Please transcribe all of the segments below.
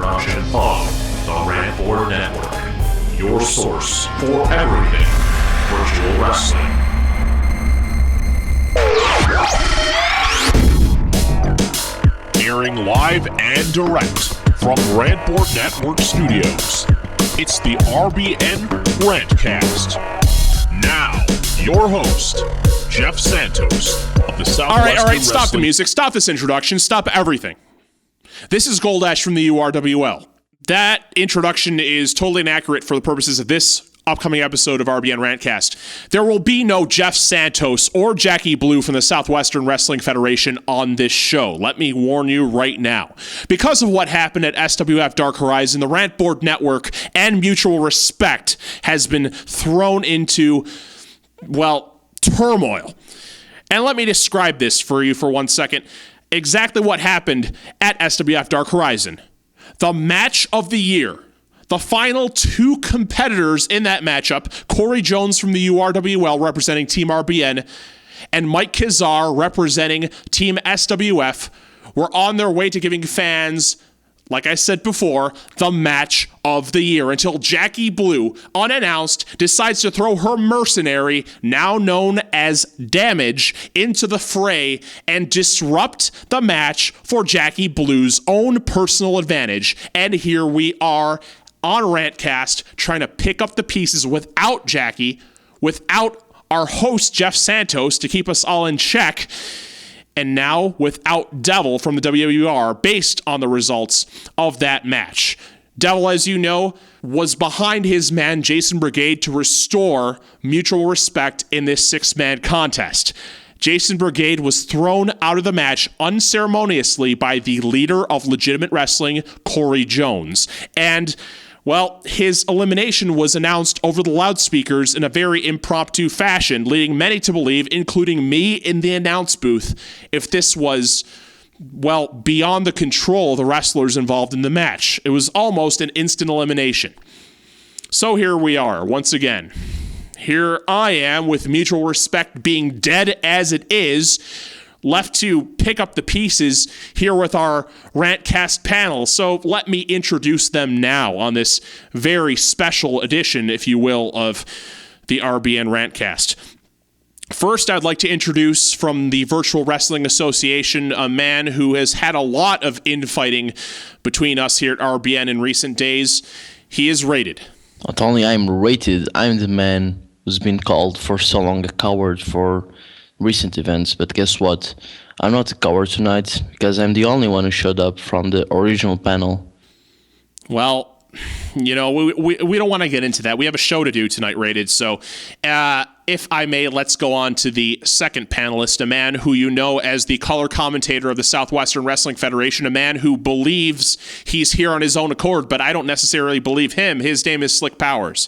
production of the Rantboard Network, your source for everything virtual wrestling. Airing live and direct from Rantboard Network Studios, it's the RBN Rantcast. Now, your host, Jeff Santos of the Southwestern All right, stop the music, stop this introduction, stop everything. This is Goldash from the URWL. That introduction is totally inaccurate for the purposes of this upcoming episode of RBN Rantcast. There will be no Jeff Santos or Jackie Blue from the Southwestern Wrestling Federation on this show. Let me warn you right now. Because of what happened at SWF Dark Horizon, the Rantboard Network and Mutual Respect has been thrown into, well, turmoil. And let me describe this for you for 1 second. Exactly what happened at SWF Dark Horizon. The match of the year. The final two competitors in that matchup, Corey Jones from the URWL representing Team RBN and Mike Kizar representing Team SWF, were on their way to giving fans, like I said before, the match of the year until Jackie Blue, unannounced, decides to throw her mercenary, now known as Damage, into the fray and disrupt the match for Jackie Blue's own personal advantage. And here we are on Rantcast, trying to pick up the pieces without Jackie, without our host, Jeff Santos, to keep us all in check, and now without Devil from the WWR, based on the results of that match. Devil, as you know, was behind his man, Jason Brigade, to restore mutual respect in this six-man contest. Jason Brigade was thrown out of the match unceremoniously by the leader of Legitimate Wrestling, Corey Jones. And well, his elimination was announced over the loudspeakers in a very impromptu fashion, leading many to believe, including me in the announce booth, if this was, well, beyond the control of the wrestlers involved in the match. It was almost an instant elimination. So here we are, once again. Here I am, with Mutual Respect being dead as it is, left to pick up the pieces here with our Rantcast panel. So let me introduce them now on this very special edition, if you will, of the RBN Rantcast. First, I'd like to introduce from the Virtual Wrestling Association a man who has had a lot of infighting between us here at RBN in recent days. He is rated. Not only I'm rated, I'm the man who's been called for so long a coward for recent events, but guess what? I'm not a coward tonight because I'm the only one who showed up from the original panel. Well, you know, we don't want to get into that. We have a show to do tonight, Rated. So if I may, let's go on to the second panelist, a man who you know as the color commentator of the Southwestern Wrestling Federation, a man who believes he's here on his own accord, but I don't necessarily believe him. His name is Slick Powers.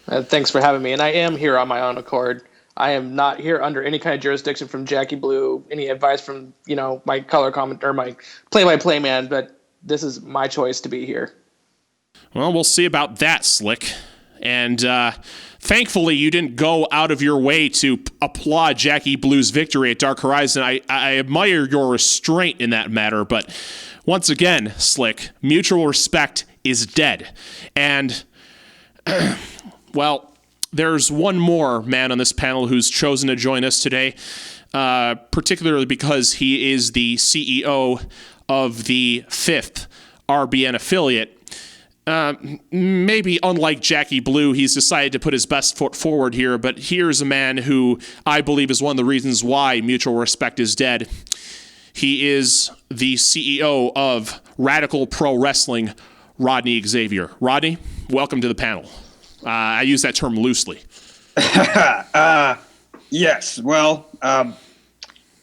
Thanks for having me, and I am here on my own accord. I am not here under any kind of jurisdiction from Jackie Blue, any advice from, you know, my color comment or my play-by-play man, but this is my choice to be here. Well, we'll see about that, Slick. And thankfully, you didn't go out of your way to applaud Jackie Blue's victory at Dark Horizon. I admire your restraint in that matter, but once again, Slick, Mutual Respect is dead. And, well, there's one more man on this panel who's chosen to join us today, particularly because he is the CEO of the 5th RBN affiliate. Maybe unlike Jackie Blue, he's decided to put his best foot forward here, but here's a man who I believe is one of the reasons why Mutual Respect is dead. He is the CEO of Radical Pro Wrestling, Rodney Xavier. Rodney, welcome to the panel. I use that term loosely. Yes, well,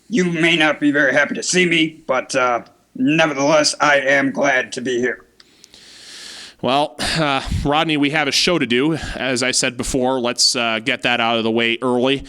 you may not be very happy to see me, but nevertheless, I am glad to be here. Well, Rodney, we have a show to do. As I said before, let's get that out of the way early.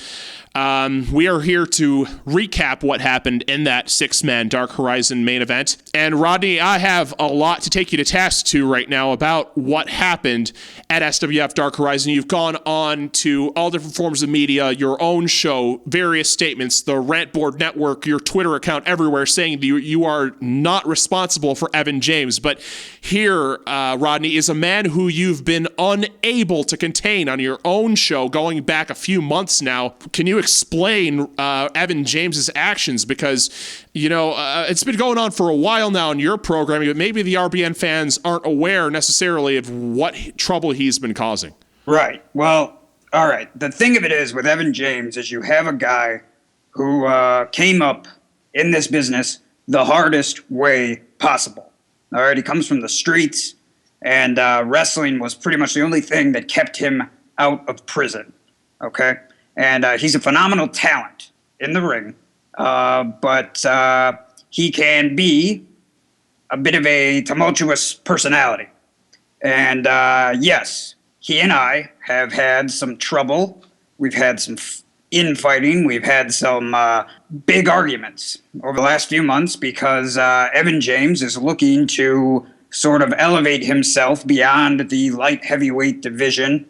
We are here to recap what happened in that six-man Dark Horizon main event. And Rodney, I have a lot to take you to task to right now about what happened at SWF Dark Horizon. You've gone on to all different forms of media, your own show, various statements, the Rantboard Network, your Twitter account, everywhere, saying that you are not responsible for Evan James. But here, Rodney, is a man who you've been unable to contain on your own show going back a few months now. Can you explain Evan James's actions? Because, it's been going on for a while now in your programming, but maybe the RBN fans aren't aware necessarily of what trouble he's been causing. Right. Well, all right. The thing of it is with Evan James is you have a guy who came up in this business the hardest way possible. All right. He comes from the streets, and wrestling was pretty much the only thing that kept him out of prison. Okay. And he's a phenomenal talent in the ring, but he can be a bit of a tumultuous personality. And yes, he and I have had some trouble. We've had some infighting. We've had some big arguments over the last few months because Evan James is looking to sort of elevate himself beyond the light heavyweight division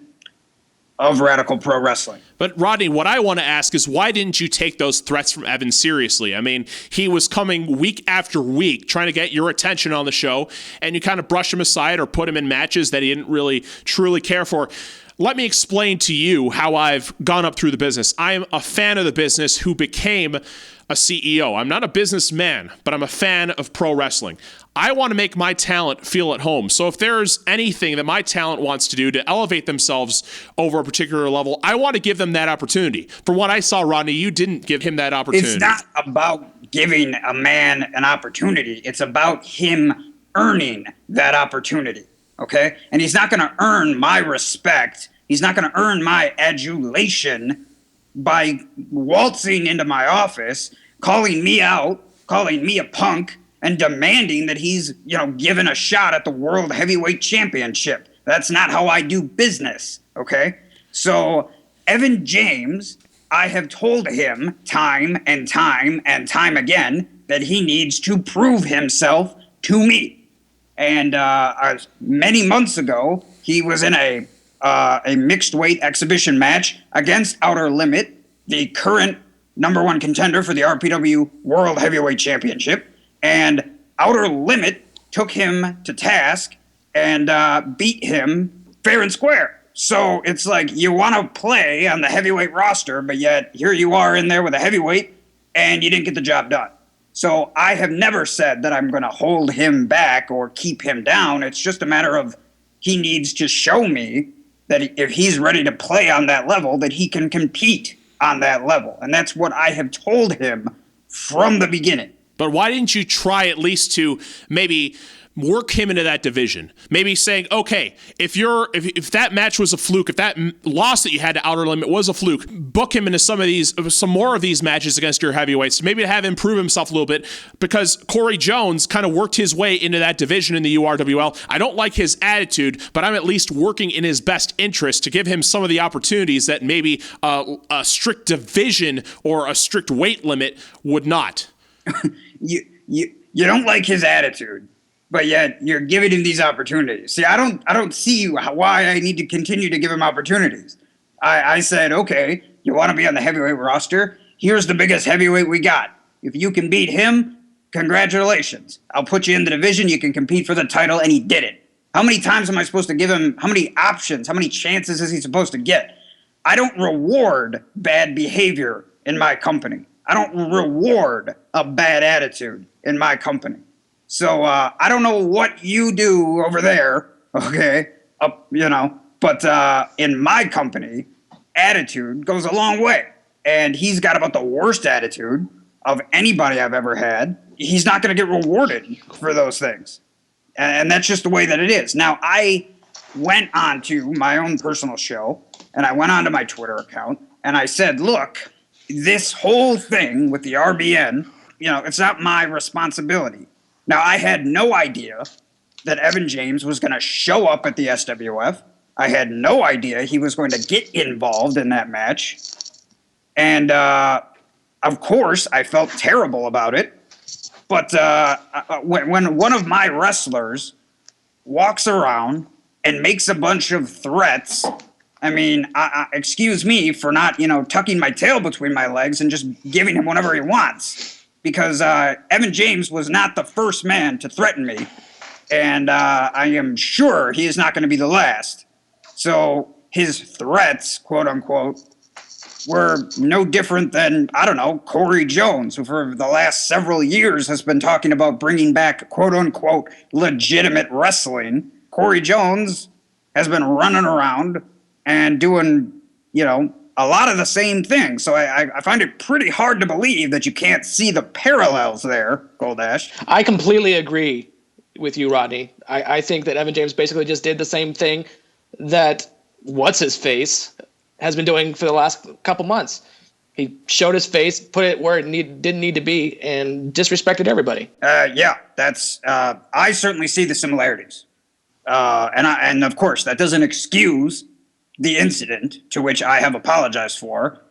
of Radical Pro Wrestling. But Rodney, what I want to ask is, why didn't you take those threats from Evan seriously? I mean, he was coming week after week trying to get your attention on the show, and you kind of brush him aside or put him in matches that he didn't really truly care for. Let me explain to you how I've gone up through the business. I am a fan of the business who became a CEO. I'm not a businessman, but I'm a fan of pro wrestling. I want to make my talent feel at home. So if there's anything that my talent wants to do to elevate themselves over a particular level, I want to give them that opportunity. From what I saw, Rodney, you didn't give him that opportunity. It's not about giving a man an opportunity. It's about him earning that opportunity, okay? And he's not going to earn my respect. He's not going to earn my adulation by waltzing into my office, calling me out, calling me a punk, and demanding that he's, given a shot at the World Heavyweight Championship. That's not how I do business, okay? So Evan James, I have told him time and time and time again that he needs to prove himself to me. And many months ago, he was in a mixed weight exhibition match against Outer Limit, the current number one contender for the RPW World Heavyweight Championship. And Outer Limit took him to task and beat him fair and square. So it's like you want to play on the heavyweight roster, but yet here you are in there with a heavyweight and you didn't get the job done. So I have never said that I'm going to hold him back or keep him down. It's just a matter of he needs to show me that if he's ready to play on that level, that he can compete on that level. And that's what I have told him from the beginning. But why didn't you try at least to maybe work him into that division? Maybe saying, okay, if that match was a fluke, if that loss that you had to Outer Limit was a fluke, book him into some more of these matches against your heavyweights, maybe to have him prove himself a little bit, because Corey Jones kind of worked his way into that division in the URWL. I don't like his attitude, but I'm at least working in his best interest to give him some of the opportunities that maybe a strict division or a strict weight limit would not. You don't like his attitude, but yet you're giving him these opportunities. See, I don't see why I need to continue to give him opportunities. I said, okay, you want to be on the heavyweight roster? Here's the biggest heavyweight we got. If you can beat him, congratulations. I'll put you in the division. You can compete for the title, and he did it. How many times am I supposed to give him? How many options? How many chances is he supposed to get? I don't reward bad behavior in my company. I don't reward a bad attitude in my company. So I don't know what you do over there, okay, but in my company, attitude goes a long way. And he's got about the worst attitude of anybody I've ever had. He's not going to get rewarded for those things. And that's just the way that it is. Now, I went on to my own personal show, and I went on to my Twitter account, and I said, look, this whole thing with the RBN, it's not my responsibility. Now, I had no idea that Evan James was going to show up at the SWF. I had no idea he was going to get involved in that match. And of course, I felt terrible about it. But when one of my wrestlers walks around and makes a bunch of threats, I mean, excuse me for not, tucking my tail between my legs and just giving him whatever he wants. Because Evan James was not the first man to threaten me. And I am sure he is not going to be the last. So his threats, quote unquote, were no different than, I don't know, Corey Jones, who for the last several years has been talking about bringing back, quote unquote, legitimate wrestling. Corey Jones has been running around and doing, a lot of the same things. So I find it pretty hard to believe that you can't see the parallels there, Goldash. I completely agree with you, Rodney. I think that Evan James basically just did the same thing that What's-His-Face has been doing for the last couple months. He showed his face, put it where it didn't need to be, and disrespected everybody. Yeah, that's. I certainly see the similarities, and of course that doesn't excuse the incident, to which I have apologized for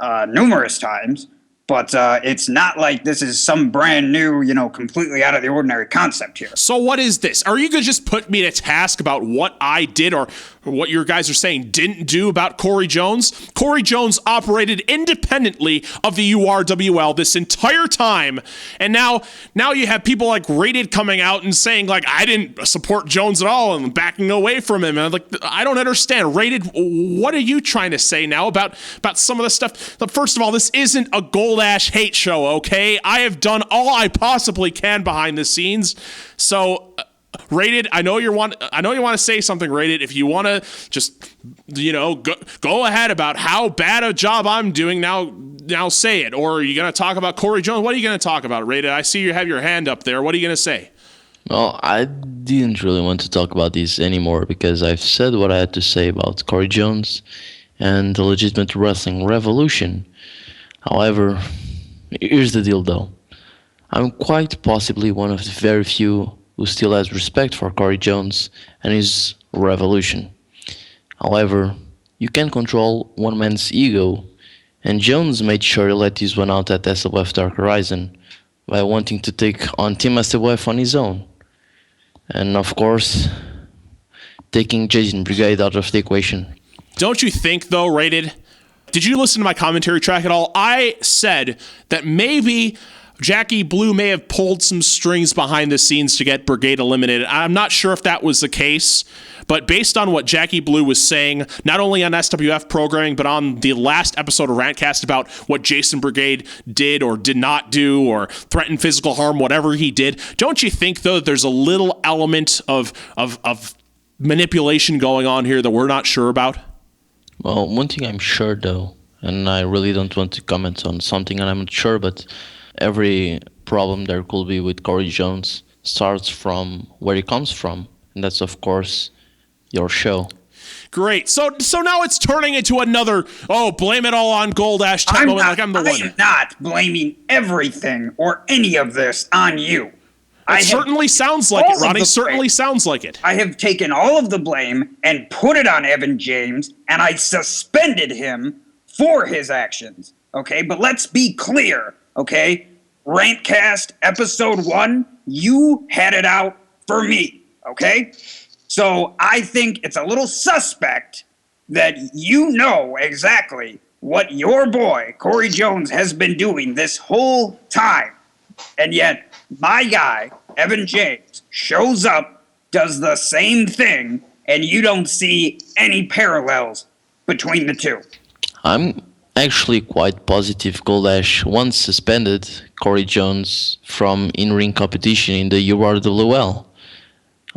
numerous times. But it's not like this is some brand new, completely out of the ordinary concept here. So what is this? Are you going to just put me to task about what I did or what your guys are saying didn't do about Corey Jones? Corey Jones operated independently of the URWL this entire time. And now you have people like Rated coming out and saying, like, I didn't support Jones at all and backing away from him. And I don't understand. Rated, what are you trying to say now about some of the stuff? First of all, this isn't a Goldash hate show, okay? I have done all I possibly can behind the scenes. So, Rated, I know you want to say something, Rated. If you want to just, go ahead about how bad a job I'm doing now say it. Or are you going to talk about Corey Jones? What are you going to talk about, Rated? I see you have your hand up there. What are you going to say? Well, I didn't really want to talk about this anymore because I've said what I had to say about Corey Jones and the legitimate wrestling revolution. However, here's the deal though. I'm quite possibly one of the very few who still has respect for Corey Jones and his revolution. However, you can't control one man's ego, and Jones made sure to let this one out at SWF Dark Horizon by wanting to take on Team SWF on his own. And of course, taking Jason Brigade out of the equation. Don't you think, though, Rated? Did you listen to my commentary track at all? I said that maybe Jackie Blue may have pulled some strings behind the scenes to get Brigade eliminated. I'm not sure if that was the case, but based on what Jackie Blue was saying, not only on SWF programming, but on the last episode of Rantcast about what Jason Brigade did or did not do or threatened physical harm, whatever he did, don't you think, though, that there's a little element of manipulation going on here that we're not sure about? Well, one thing I'm sure, though, and I really don't want to comment on something and I'm not sure, but every problem there could be with Corey Jones starts from where he comes from, and that's, of course, your show. Great. So now it's turning into another, blame it all on Goldash type moment, like I'm the one. I am not blaming everything or any of this on you. It certainly sounds like it, Ronnie. Certainly sounds like it. I have taken all of the blame and put it on Evan James, and I suspended him for his actions. Okay, but let's be clear. Okay, Rantcast episode 1, you had it out for me. Okay, so I think it's a little suspect that you know exactly what your boy Corey Jones has been doing this whole time, and yet my guy, Evan James, shows up, does the same thing, and you don't see any parallels between the two. I'm actually quite positive Goldash once suspended Corey Jones from in-ring competition in the URWL.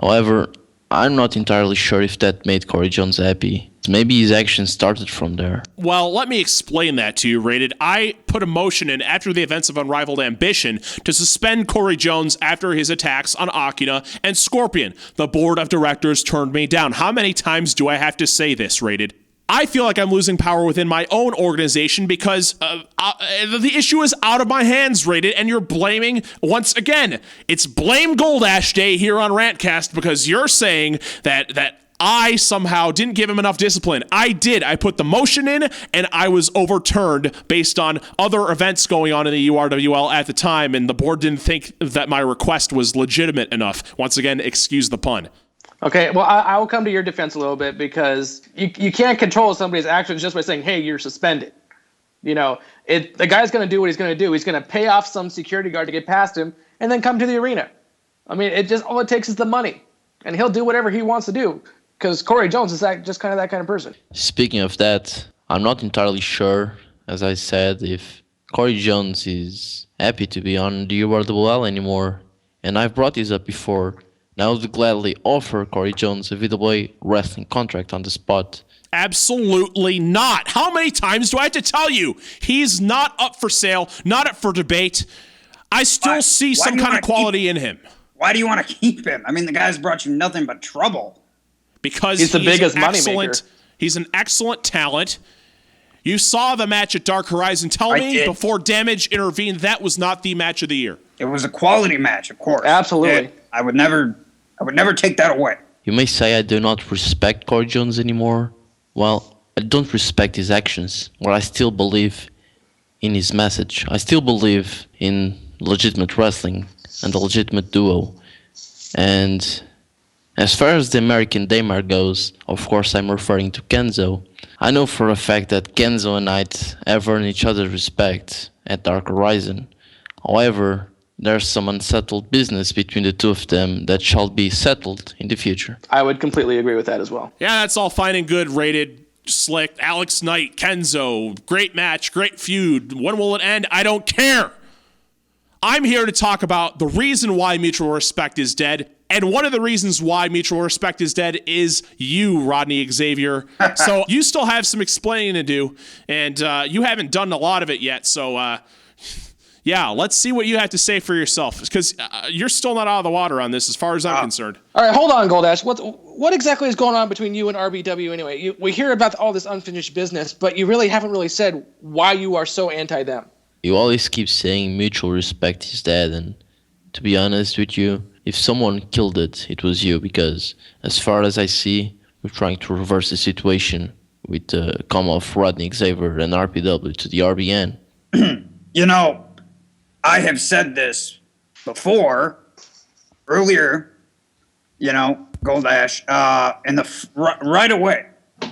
However, I'm not entirely sure if that made Corey Jones happy. Maybe his actions started from there. Well, let me explain that to you, Rated. I put a motion in after the events of Unrivaled Ambition to suspend Corey Jones after his attacks on Akina and Scorpion. The board of directors turned me down. How many times do I have to say this, Rated? I feel like I'm losing power within my own organization because the issue is out of my hands, Rated, and you're blaming, once again, it's Blame Goldash Day here on Rantcast because you're saying that I somehow didn't give him enough discipline. I did. I put the motion in, and I was overturned based on other events going on in the URWL at the time, and the board didn't think that my request was legitimate enough. Once again, excuse the pun. Okay, well, I will come to your defense a little bit, because you can't control somebody's actions just by saying, hey, you're suspended. The guy's going to do what he's going to do. He's going to pay off some security guard to get past him and then come to the arena. I mean, all it takes is the money, and he'll do whatever he wants to do, because Corey Jones is just kind of that kind of person. Speaking of that, I'm not entirely sure, as I said, if Corey Jones is happy to be on the URWL anymore. And I've brought this up before. And I would gladly offer Corey Jones a VWA wrestling contract on the spot. Absolutely not. How many times do I have to tell you? He's not up for sale, not up for debate. I still see some kind of quality in him. Why do you want to keep him? I mean, the guy's brought you nothing but trouble. Because he's the biggest moneymaker. He's an excellent talent. You saw the match at Dark Horizon. Tell me, before Damage intervened, that was not the match of the year. It was a quality match, of course. Absolutely. I would never take that away. You may say I do not respect Corey Jones anymore. Well, I don't respect his actions, but I still believe in his message. I still believe in legitimate wrestling and the legitimate duo. And as far as the American Daymare goes, of course I'm referring to Kenzo. I know for a fact that Kenzo and I have earned each other's respect at Dark Horizon. However, there's some unsettled business between the two of them that shall be settled in the future. I would completely agree with that as well. Yeah, that's all fine and good, rated, slick. Alex Knight, Kenzo, great match, great feud. When will it end? I don't care. I'm here to talk about the reason why mutual respect is dead. And one of the reasons why mutual respect is dead is you, Rodney Xavier. So you still have some explaining to do, and you haven't done a lot of it yet. So, yeah, let's see what you have to say for yourself, because you're still not out of the water on this as far as I'm concerned. All right, hold on, Goldash. What exactly is going on between you and RBW anyway? We hear about all this unfinished business, but you really haven't really said why you are so anti-them. You always keep saying mutual respect is dead, and to be honest with you, if someone killed it, it was you, because as far as I see, we're trying to reverse the situation with the come of Rodney Xavier and RPW to the RBN. I have said this before, earlier, Goldash, right away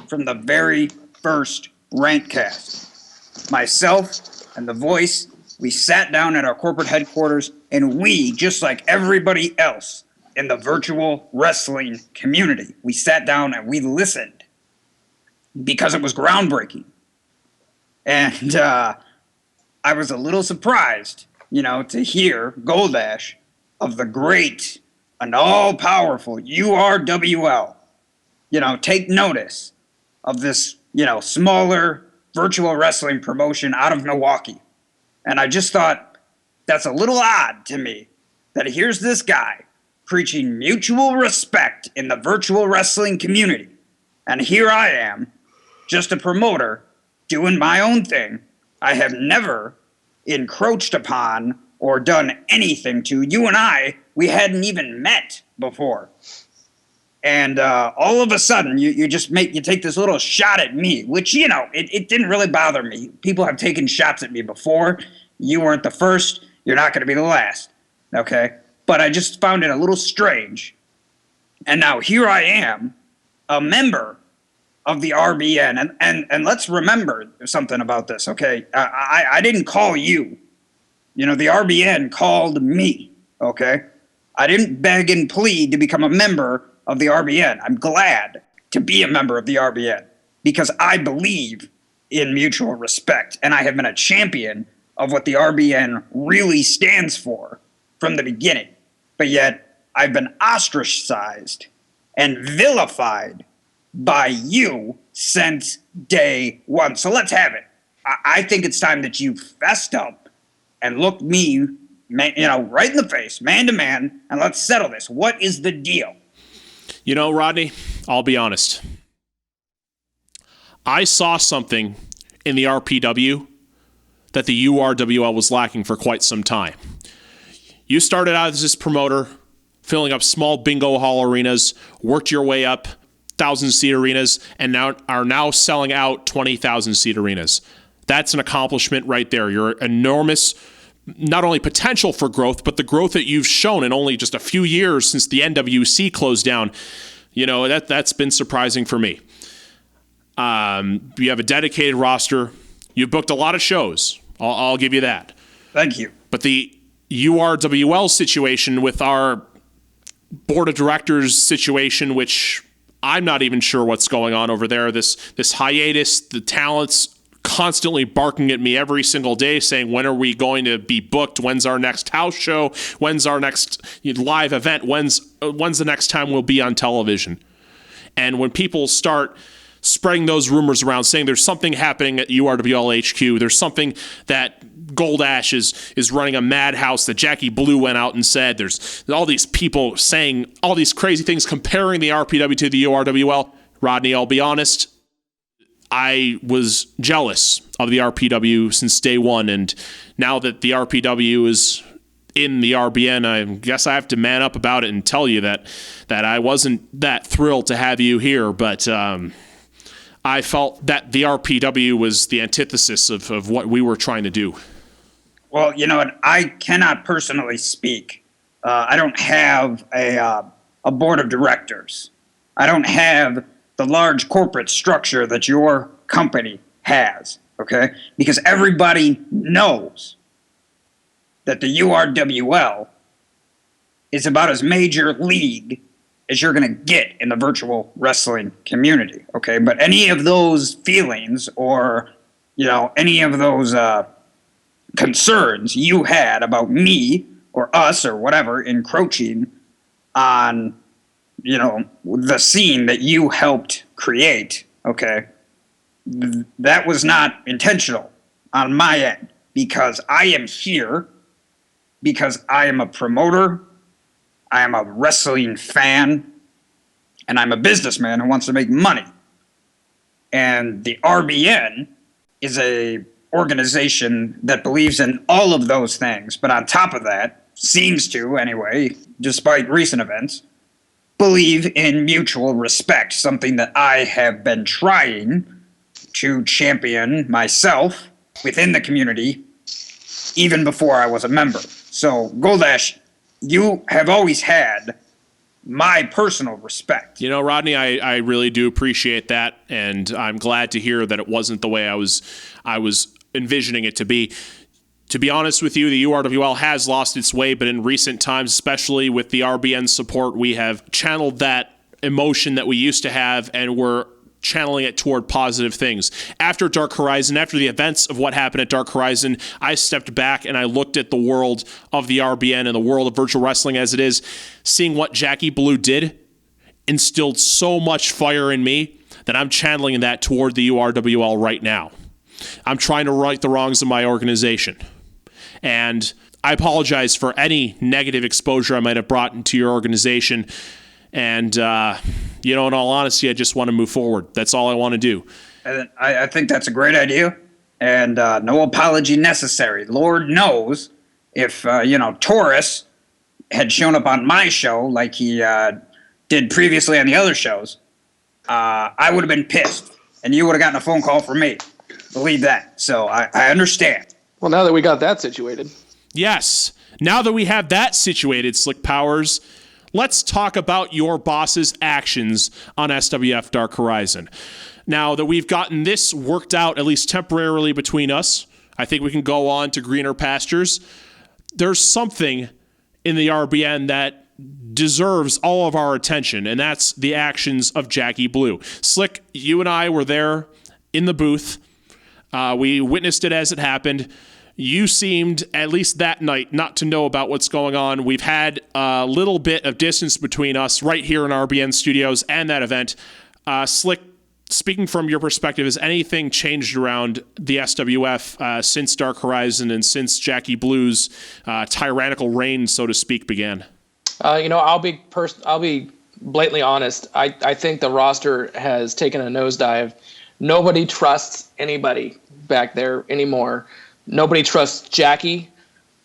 from the very first Rantcast. Myself and the Voice, we sat down at our corporate headquarters, and we, just like everybody else in the virtual wrestling community, we sat down and we listened because it was groundbreaking. And I was a little surprised, to hear Goldash of the great and all-powerful URWL, take notice of this, smaller virtual wrestling promotion out of Milwaukee. And I just thought, that's a little odd to me, that here's this guy preaching mutual respect in the virtual wrestling community. And here I am, just a promoter, doing my own thing. I have never encroached upon or done anything to. You and I, we hadn't even met before. And all of a sudden, you take this little shot at me, which, it didn't really bother me. People have taken shots at me before. You weren't the first. You're not going to be the last. Okay? But I just found it a little strange. And now here I am, a member of the RBN. And let's remember something about this, okay? I didn't call you. The RBN called me, okay? I didn't beg and plead to become a member of the RBN. I'm glad to be a member of the RBN because I believe in mutual respect, and I have been a champion of what the RBN really stands for from the beginning. But yet, I've been ostracized and vilified by you since day one. So let's have it. I think it's time that you fessed up and looked me, right in the face, man to man, and let's settle this. What is the deal? Rodney, I'll be honest. I saw something in the RPW that the URWL was lacking for quite some time. You started out as this promoter, filling up small bingo hall arenas, worked your way up 10,000-seat arenas and now are selling out 20,000-seat arenas. That's an accomplishment right there. Your enormous, not only potential for growth, but the growth that you've shown in only just a few years since the NWC closed down. That's been surprising for me. You have a dedicated roster. You've booked a lot of shows. I'll give you that. Thank you. But the URWL situation with our board of directors situation, which I'm not even sure what's going on over there, this hiatus, the talents constantly barking at me every single day saying, when are we going to be booked? When's our next house show? When's our next live event? When's the next time we'll be on television? And when people start spreading those rumors around saying there's something happening at URWL HQ, there's something that Goldash is running a madhouse, that Jackie Blue went out and said, there's all these people saying all these crazy things comparing the RPW to the URWL. Rodney, I'll be honest, I was jealous of the RPW since day one, and now that the RPW is in the RBN, I guess I have to man up about it and tell you that I wasn't that thrilled to have you here, but I felt that the RPW was the antithesis of what we were trying to do. Well, I cannot personally speak. I don't have a board of directors. I don't have the large corporate structure that your company has, okay? Because everybody knows that the URWL is about as major league as you're going to get in the virtual wrestling community, okay? But any of those feelings or, any of those concerns you had about me or us or whatever encroaching on, the scene that you helped create, okay, that was not intentional on my end, because I am here because I am a promoter, I am a wrestling fan, and I'm a businessman who wants to make money. And the RBN is a organization that believes in all of those things, but on top of that, seems to, anyway, despite recent events, believe in mutual respect, something that I have been trying to champion myself within the community even before I was a member. So, Goldash, you have always had my personal respect. Rodney, I really do appreciate that, and I'm glad to hear that it wasn't the way I was envisioning it to be. To be honest with you, the URWL has lost its way, but in recent times, especially with the RBN support, we have channeled that emotion that we used to have, and we're channeling it toward positive things. After Dark Horizon, after the events of what happened at Dark Horizon, I stepped back and I looked at the world of the RBN and the world of virtual wrestling as it is. Seeing what Jackie Blue did instilled so much fire in me that I'm channeling that toward the URWL right now. I'm trying to right the wrongs of my organization. And I apologize for any negative exposure I might have brought into your organization. And, in all honesty, I just want to move forward. That's all I want to do. And I think that's a great idea. And no apology necessary. Lord knows if, Taurus had shown up on my show like he did previously on the other shows, I would have been pissed. And you would have gotten a phone call from me. Believe that. So I understand. Well, now that we got that situated. Yes. Now that we have that situated, Slick Powers, let's talk about your boss's actions on SWF Dark Horizon. Now that we've gotten this worked out, at least temporarily between us, I think we can go on to greener pastures. There's something in the RBN that deserves all of our attention, and that's the actions of Jackie Blue. Slick, you and I were there in the booth. We witnessed it as it happened. You seemed, at least that night, not to know about what's going on. We've had a little bit of distance between us right here in RBN Studios and that event. Slick, speaking from your perspective, has anything changed around the SWF since Dark Horizon and since Jackie Blue's tyrannical reign, so to speak, began? I'll be blatantly honest. I think the roster has taken a nosedive. Nobody trusts anybody back there anymore. Nobody trusts Jackie.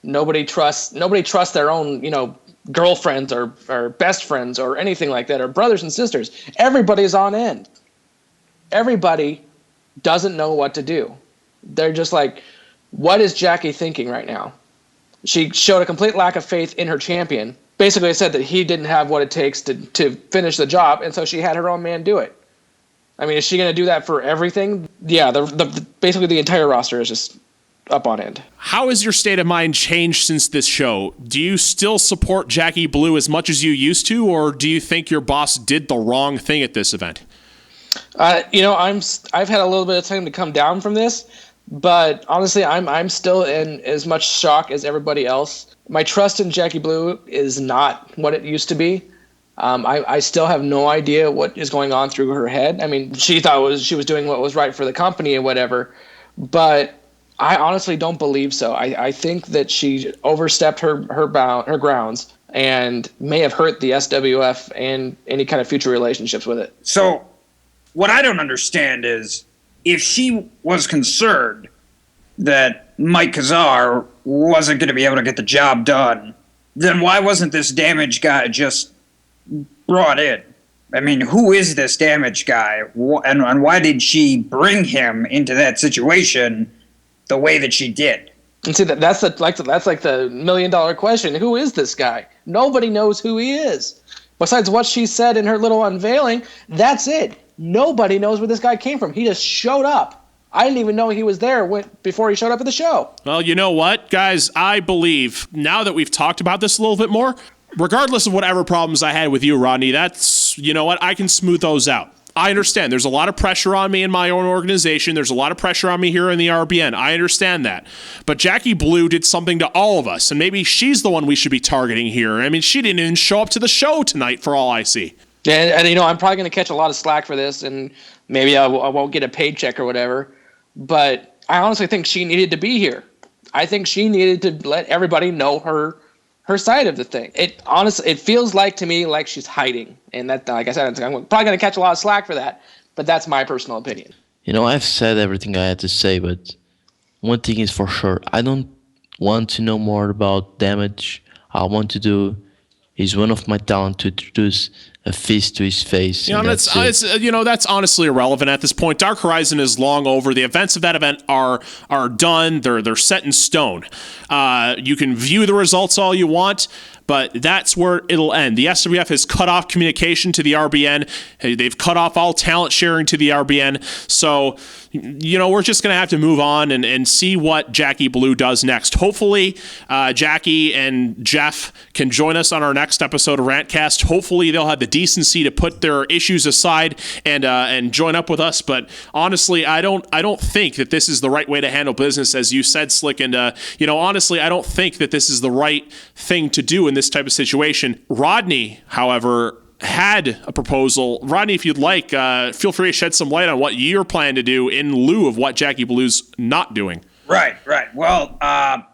Nobody trusts their own, girlfriends or best friends or anything like that, or brothers and sisters. Everybody's on end. Everybody doesn't know what to do. They're just like, what is Jackie thinking right now? She showed a complete lack of faith in her champion. Basically said that he didn't have what it takes to finish the job, and so she had her own man do it. I mean, is she going to do that for everything? Yeah, basically the entire roster is just up on end. How has your state of mind changed since this show? Do you still support Jackie Blue as much as you used to, or do you think your boss did the wrong thing at this event? I've had a little bit of time to come down from this, but honestly, I'm still in as much shock as everybody else. My trust in Jackie Blue is not what it used to be. I still have no idea what is going on through her head. I mean, she thought she was doing what was right for the company and whatever, but I honestly don't believe so. I think that she overstepped her grounds and may have hurt the SWF and any kind of future relationships with it. So what I don't understand is, if she was concerned that Mike Kazar wasn't going to be able to get the job done, then why wasn't this damage guy just brought in? I mean, who is this damage guy, and why did she bring him into that situation the way that she did? And see, that's like the $1 million question. Who is this guy? Nobody knows who he is. Besides what she said in her little unveiling, that's it. Nobody knows where this guy came from. He just showed up. I didn't even know he was there before he showed up at the show. Well, you know what, guys? I believe, now that we've talked about this a little bit more, regardless of whatever problems I had with you, Rodney, you know what? I can smooth those out. I understand. There's a lot of pressure on me in my own organization. There's a lot of pressure on me here in the RBN. I understand that. But Jackie Blue did something to all of us, and maybe she's the one we should be targeting here. I mean, she didn't even show up to the show tonight for all I see. Yeah, and I'm probably going to catch a lot of slack for this, and maybe I won't get a paycheck or whatever. But I honestly think she needed to be here. I think she needed to let everybody know her side of the thing. It feels like to me like she's hiding, and that, like I said, I'm probably going to catch a lot of slack for that. But that's my personal opinion. I've said everything I had to say, but one thing is for sure: I don't want to know more about damage. I want to do is one of my talent to introduce a fist to his face. That's honestly irrelevant at this point. Dark Horizon is long over. The events of that event are done. They're set in stone. You can view the results all you want, but that's where it'll end. The SWF has cut off communication to the RBN. They've cut off all talent sharing to the RBN. So, we're just going to have to move on and see what Jackie Blue does next. Hopefully, Jackie and Jeff can join us on our next episode of Rantcast. Hopefully, they'll have the decency to put their issues aside and join up with us. But honestly, I don't think that this is the right way to handle business, as you said, Slick. And honestly, I don't think that this is the right thing to do in this type of situation. Rodney, however, had a proposal. Rodney, if you'd like, feel free to shed some light on what you're planning to do in lieu of what Jackie Blue's not doing. Right. Well,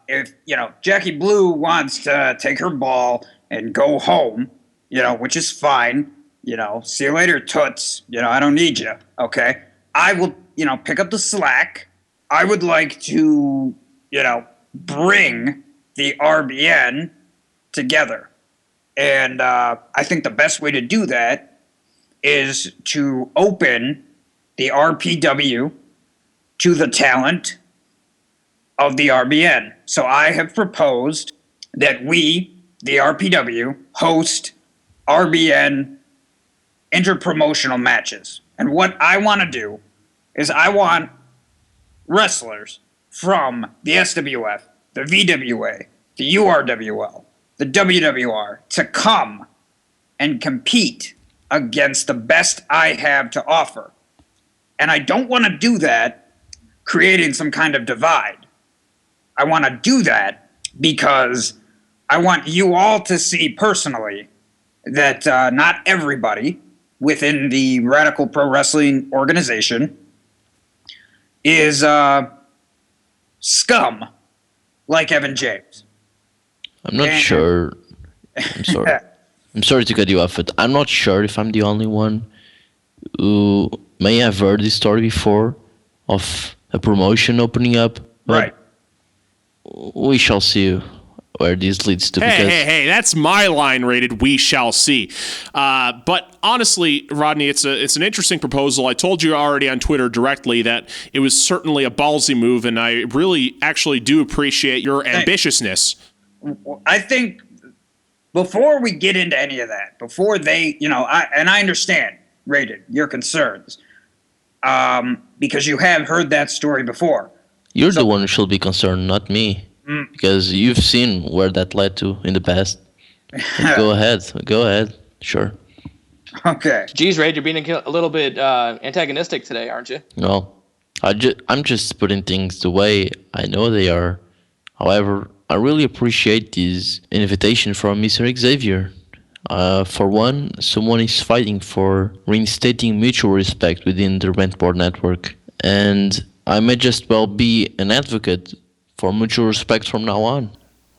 if Jackie Blue wants to take her ball and go home, which is fine. See you later, toots. I don't need you. Okay. I will, pick up the slack. I would like to, bring the RBN together. And I think the best way to do that is to open the RPW to the talent of the RBN. So I have proposed that we, the RPW, host RBN interpromotional matches. And what I want to do is I want wrestlers from the SWF, the VWA, the URWL, the WWR to come and compete against the best I have to offer. And I don't want to do that creating some kind of divide. I want to do that because I want you all to see personally that not everybody within the Radical Pro Wrestling organization is scum like Evan James. I'm not sure. I'm sorry. I'm sorry to cut you off, but I'm not sure if I'm the only one who may have heard this story before of a promotion opening up. Right. We shall see. where this leads to. Hey, that's my line rated. We shall see. But honestly, Rodney, it's an interesting proposal. I told you already on Twitter directly that it was certainly a ballsy move, and I really actually do appreciate your ambitiousness. I think before we get into any of that, before they, I understand, Rated, your concerns, because you have heard that story before. You're the one who should be concerned, not me. Because you've seen where that led to in the past. Go ahead. Sure. Okay. Geez, Ray, you're being a little bit antagonistic today, aren't you? No, I'm just putting things the way I know they are. However, I really appreciate this invitation from Mr. Xavier. For one, someone is fighting for reinstating mutual respect within the Rantboard Network. And I may just well be an advocate for mutual respect from now on.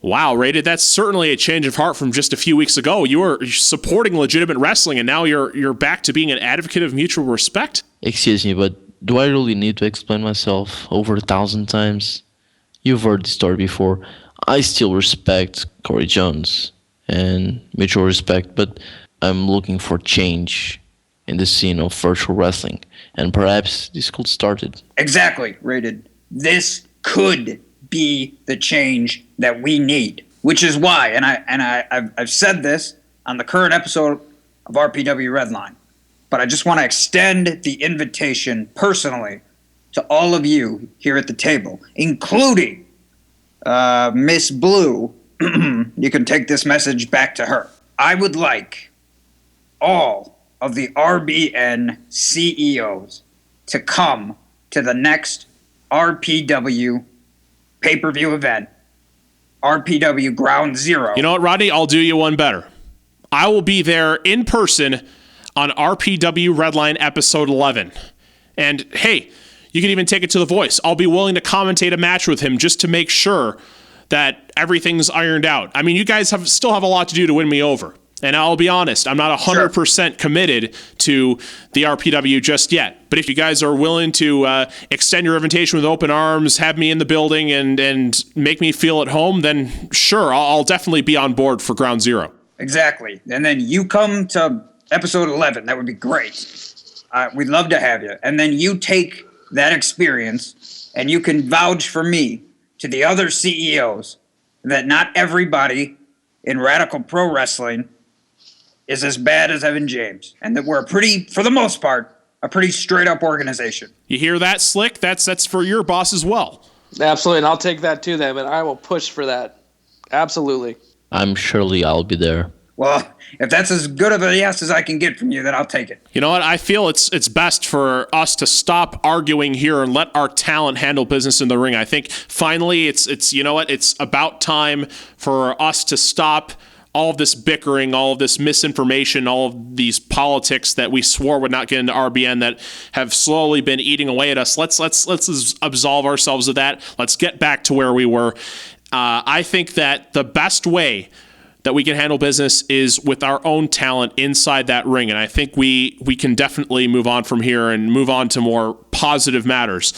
Wow, Rated, that's certainly a change of heart from just a few weeks ago. You were supporting legitimate wrestling, and now you're back to being an advocate of mutual respect? Excuse me, but do I really need to explain myself over 1,000 times? You've heard the story before. I still respect Corey Jones and mutual respect, but I'm looking for change in the scene of virtual wrestling, and perhaps this could start it. Exactly, Rated. This could be the change that we need, which is why, and I've said this on the current episode of RPW Redline, but I just want to extend the invitation personally to all of you here at the table, including Miss Blue. You can take this message back to her. I would like all of the RBN CEOs to come to the next RPW pay-per-view event, RPW Ground Zero. You know what, Rodney? I'll do you one better. I will be there in person on RPW Redline Episode 11. And hey, you can even take it to The Voice. I'll be willing to commentate a match with him just to make sure that everything's ironed out. I mean, you guys still have a lot to do to win me over. And I'll be honest, I'm not 100% committed to the RPW just yet. But if you guys are willing to extend your invitation with open arms, have me in the building, and make me feel at home, then sure, I'll definitely be on board for Ground Zero. Exactly. And then you come to episode 11. That would be great. We'd love to have you. And then you take that experience and you can vouch for me to the other CEOs that not everybody in Radical Pro Wrestling is as bad as Evan James, and that we're for the most part, a pretty straight-up organization. You hear that, Slick? That's for your boss as well. Absolutely, and I'll take that too, then, but I will push for that. Absolutely. I'll be there. Well, if that's as good of a yes as I can get from you, then I'll take it. You know what? I feel it's best for us to stop arguing here and let our talent handle business in the ring. I think finally it's you know what? It's about time for us to stop all of this bickering, all of this misinformation, all of these politics that we swore would not get into RBN that have slowly been eating away at us. Let's absolve ourselves of that. Let's get back to where we were. I think that the best way that we can handle business is with our own talent inside that ring, and I think we can definitely move on from here and move on to more positive matters.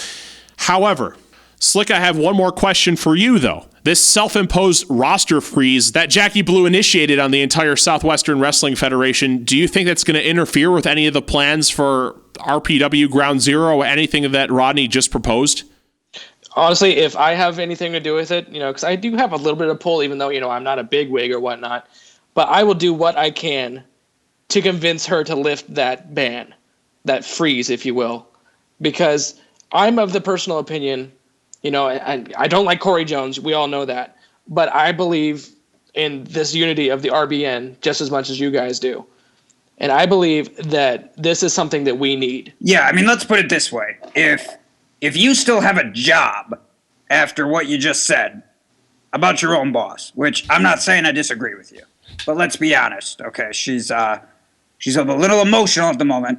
However, Slick, I have one more question for you, though. This self-imposed roster freeze that Jackie Blue initiated on the entire Southwestern Wrestling Federation, do you think that's going to interfere with any of the plans for RPW Ground Zero or anything that Rodney just proposed? Honestly, if I have anything to do with it, because I do have a little bit of pull, even though, I'm not a bigwig or whatnot, but I will do what I can to convince her to lift that ban, that freeze, if you will, because I'm of the personal opinion, I don't like Corey Jones. We all know that. But I believe in this unity of the RBN just as much as you guys do. And I believe that this is something that we need. Yeah, I mean, let's put it this way. If you still have a job after what you just said about your own boss, which I'm not saying I disagree with you, but let's be honest, okay? She's a little emotional at the moment,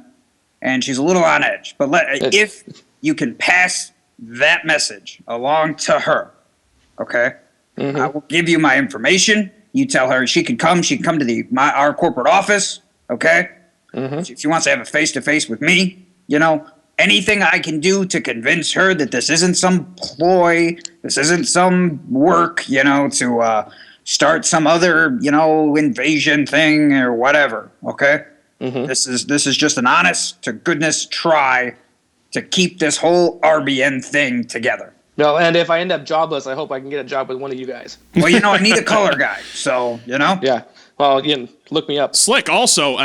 and she's a little on edge. But if you can pass that message along to her, okay? Mm-hmm. I will give you my information. You tell her she can come to our corporate office, okay? Mm-hmm. If she wants to have a face-to-face with me, anything I can do to convince her that this isn't some ploy, this isn't some work, to start some other, invasion thing or whatever. Okay. Mm-hmm. This is just an honest to goodness try to keep this whole RBN thing together. No, and if I end up jobless, I hope I can get a job with one of you guys. Well, I need a color guy, so, Yeah. Well, look me up. Slick, also,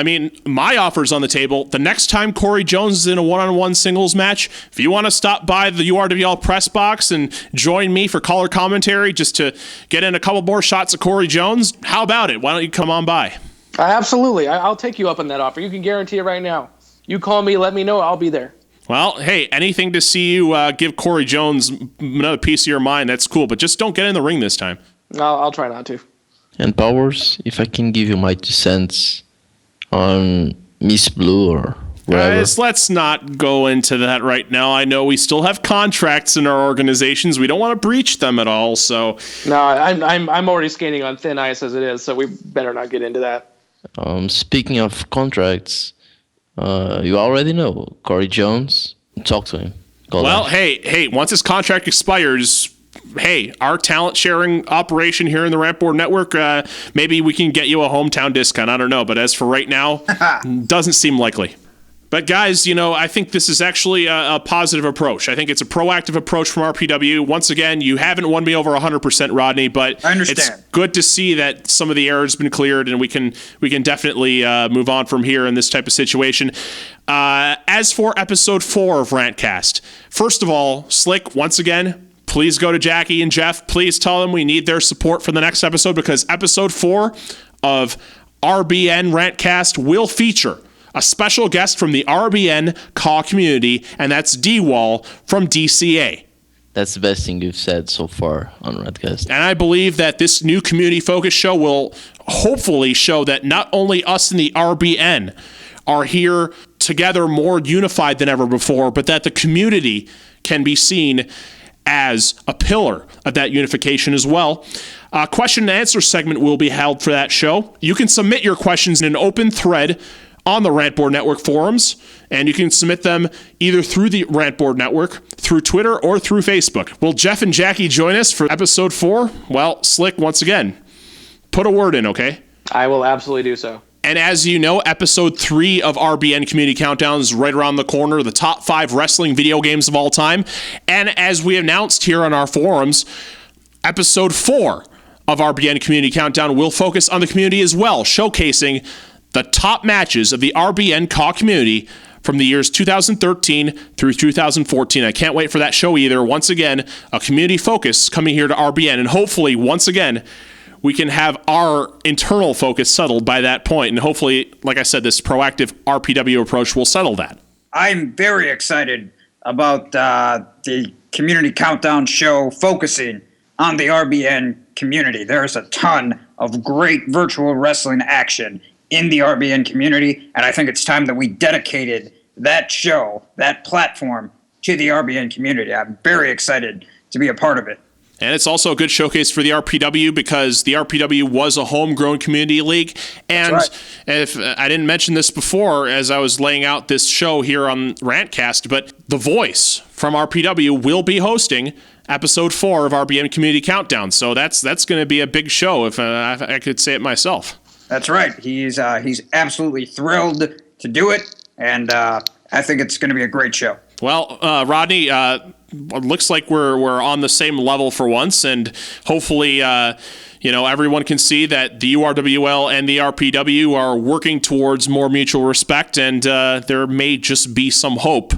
my offer's on the table. The next time Corey Jones is in a one-on-one singles match, if you want to stop by the URWL press box and join me for color commentary just to get in a couple more shots of Corey Jones, how about it? Why don't you come on by? Absolutely. I'll take you up on that offer. You can guarantee it right now. You call me, let me know, I'll be there. Well, hey, anything to see you give Corey Jones another piece of your mind, that's cool. But just don't get in the ring this time. I'll try not to. And Powers, if I can give you my 2 cents on Miss Blue or whatever. Guys, let's not go into that right now. I know we still have contracts in our organizations. We don't want to breach them at all. So no, I'm already skating on thin ice as it is. So we better not get into that. Speaking of contracts, you already know Corey Jones. Talk to him. Well, hey, once his contract expires, hey, our talent sharing operation here in the Rantboard Network, maybe we can get you a hometown discount. I don't know, but as for right now, doesn't seem likely. But guys, I think this is actually a positive approach. I think it's a proactive approach from RPW. Once again, you haven't won me over 100%, Rodney, but I understand. It's good to see that some of the error has been cleared, and we can definitely move on from here in this type of situation. As for episode 4 of Rantcast, first of all, Slick, once again, please go to Jackie and Jeff. Please tell them we need their support for the next episode, because episode 4 of RBN Rantcast will feature a special guest from the RBN CAW community, and that's D-Wall from DCA. That's the best thing you've said so far on Rantcast. And I believe that this new community-focused show will hopefully show that not only us in the RBN are here together more unified than ever before, but that the community can be seen as a pillar of that unification as well. Question and answer segment will be held for that show. You can submit your questions in an open thread on the Rantboard Network forums, and you can submit them either through the Rantboard Network, through Twitter, or through Facebook. Will Jeff and Jackie join us for episode 4? Well, Slick, once again, put a word in, okay? I will absolutely do so. And as you know, episode 3 of RBN Community Countdown is right around the corner, the top 5 wrestling video games of all time. And as we announced here on our forums, episode 4 of RBN Community Countdown will focus on the community as well, showcasing the top matches of the RBN CAW community from the years 2013 through 2014. I can't wait for that show either. Once again, a community focus coming here to RBN, and hopefully, once again, we can have our internal focus settled by that point, and hopefully, like I said, this proactive RPW approach will settle that. I'm very excited about the Community Countdown show focusing on the RBN community. There's a ton of great virtual wrestling action in the RBN community, and I think it's time that we dedicated that show, that platform, to the RBN community. I'm very excited to be a part of it. And it's also a good showcase for the RPW, because the RPW was a homegrown community league. And right. If I didn't mention this before as I was laying out this show here on Rantcast, but The Voice from RPW will be hosting episode 4 of RBN Community Countdown. So that's going to be a big show, if I could say it myself. That's right. He's absolutely thrilled to do it, and I think it's going to be a great show. Well, Rodney, looks like we're on the same level for once, and hopefully, everyone can see that the URWL and the RPW are working towards more mutual respect, and there may just be some hope.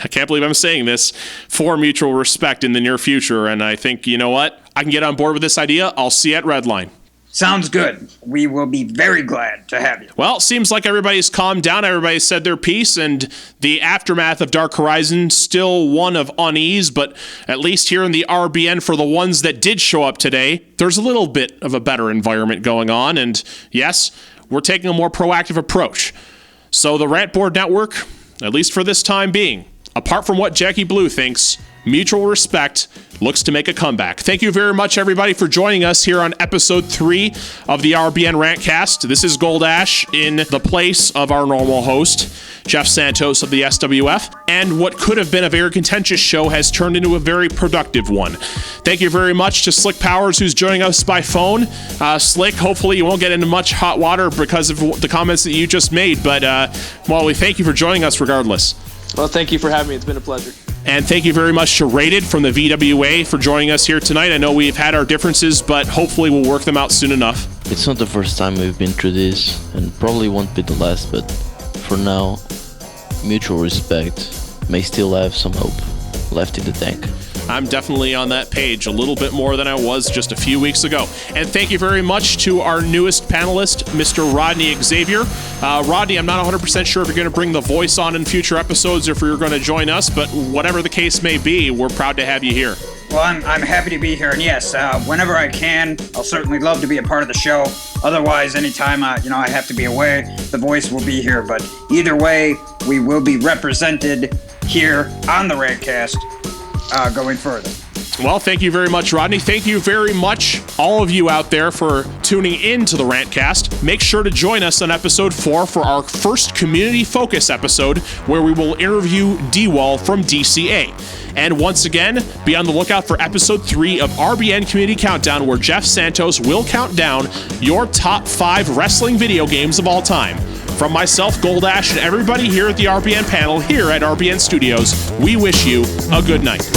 I can't believe I'm saying this, for mutual respect in the near future, and I think, you know what? I can get on board with this idea. I'll see you at Redline. Sounds good. We will be very glad to have you. Well, seems like everybody's calmed down. Everybody's said their piece, and the aftermath of Dark Horizon still one of unease, but at least here in the RBN, for the ones that did show up today, there's a little bit of a better environment going on, and yes, we're taking a more proactive approach. So the Rantboard Network, at least for this time being, apart from what Jackie Blue thinks, Mutual Respect looks to make a comeback. Thank you very much, everybody, for joining us here on episode 3 of the RBN Rantcast. This is Goldash in the place of our normal host, Jeff Santos of the SWF, and what could have been a very contentious show has turned into a very productive one. Thank you very much to Slick Powers, who's joining us by phone. Slick, hopefully you won't get into much hot water because of the comments that you just made, but well, we thank you for joining us regardless. Well, thank you for having me. It's been a pleasure. And thank you very much to Rated from the VWA for joining us here tonight. I know we've had our differences, but hopefully we'll work them out soon enough. It's not the first time we've been through this, and probably won't be the last, but for now, Mutual Respect may still have some hope left in the tank. I'm definitely on that page a little bit more than I was just a few weeks ago. And thank you very much to our newest panelist, Mr. Rodney Xavier. Rodney, I'm not 100% sure if you're going to bring the voice on in future episodes or if you're going to join us, but whatever the case may be, we're proud to have you here. Well, I'm happy to be here, and yes, whenever I can, I'll certainly love to be a part of the show. Otherwise, anytime I have to be away, the voice will be here. But either way, we will be represented here on the Rantcast going further. Well, thank you very much, Rodney. Thank you very much, all of you out there, for tuning in to the Rantcast. Make sure to join us on episode 4 for our first community focus episode, where we will interview D-Wall from DCA. And once again, be on the lookout for episode 3 of RBN Community Countdown, where Jeff Santos will count down your top 5 wrestling video games of all time. From myself, Goldash, and everybody here at the RBN panel here at RBN Studios, we wish you a good night.